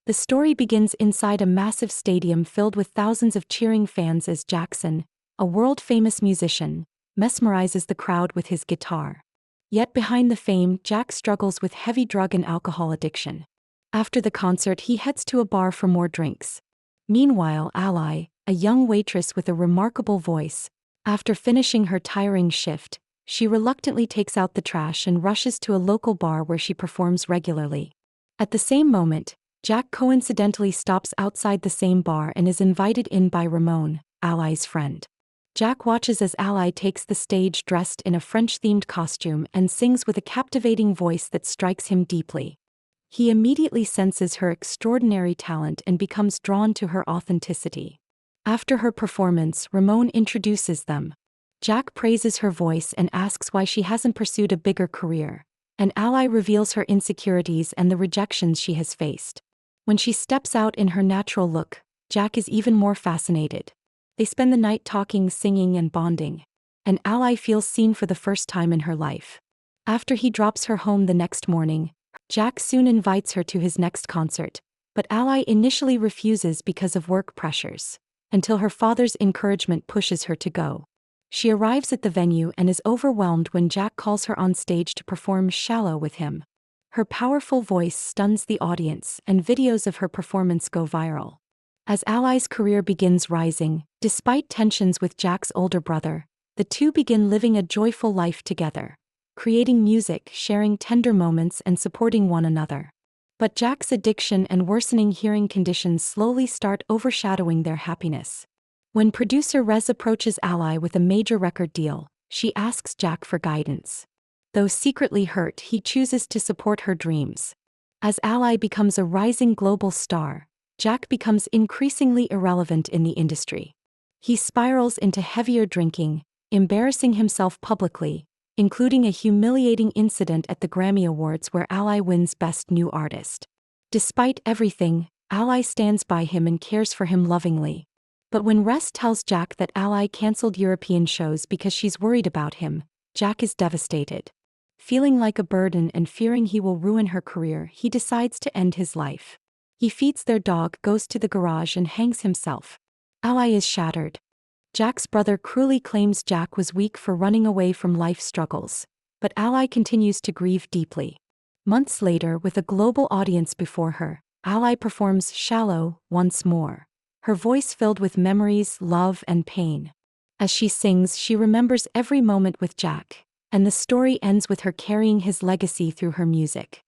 The story begins inside a massive stadium filled with thousands of cheering fans as Jackson, a world-famous musician, mesmerizes the crowd with his guitar. Yet behind the fame, Jack struggles with heavy drug and alcohol addiction. After the concert, he heads to a bar for more drinks. Meanwhile, Ally, a young waitress with a remarkable voice, after finishing her tiring shift, she reluctantly takes out the trash and rushes to a local bar where she performs regularly. At the same moment, Jack coincidentally stops outside the same bar and is invited in by Ramon, Ally's friend. Jack watches as Ally takes the stage dressed in a French-themed costume and sings with a captivating voice that strikes him deeply. He immediately senses her extraordinary talent and becomes drawn to her authenticity. After her performance, Ramon introduces them. Jack praises her voice and asks why she hasn't pursued a bigger career, and Ally reveals her insecurities and the rejections she has faced. When she steps out in her natural look, Jack is even more fascinated. They spend the night talking, singing, and bonding, and Ally feels seen for the first time in her life. After he drops her home the next morning, Jack soon invites her to his next concert, but Ally initially refuses because of work pressures, until her father's encouragement pushes her to go. She arrives at the venue and is overwhelmed when Jack calls her on stage to perform "Shallow" with him. Her powerful voice stuns the audience, and videos of her performance go viral. As Ally's career begins rising, despite tensions with Jack's older brother, the two begin living a joyful life together, creating music, sharing tender moments, and supporting one another. But Jack's addiction and worsening hearing conditions slowly start overshadowing their happiness. When producer Rez approaches Ally with a major record deal, she asks Jack for guidance. Though secretly hurt, he chooses to support her dreams. As Ally becomes a rising global star, Jack becomes increasingly irrelevant in the industry. He spirals into heavier drinking, embarrassing himself publicly, including a humiliating incident at the Grammy Awards where Ally wins Best New Artist. Despite everything, Ally stands by him and cares for him lovingly. But when Rez tells Jack that Ally cancelled European shows because she's worried about him, Jack is devastated. Feeling like a burden and fearing he will ruin her career, he decides to end his life. He feeds their dog, goes to the garage, and hangs himself. Ally is shattered. Jack's brother cruelly claims Jack was weak for running away from life struggles, but Ally continues to grieve deeply. Months later, with a global audience before her, Ally performs "Shallow" once more, her voice filled with memories, love, and pain. As she sings, she remembers every moment with Jack, and the story ends with her carrying his legacy through her music.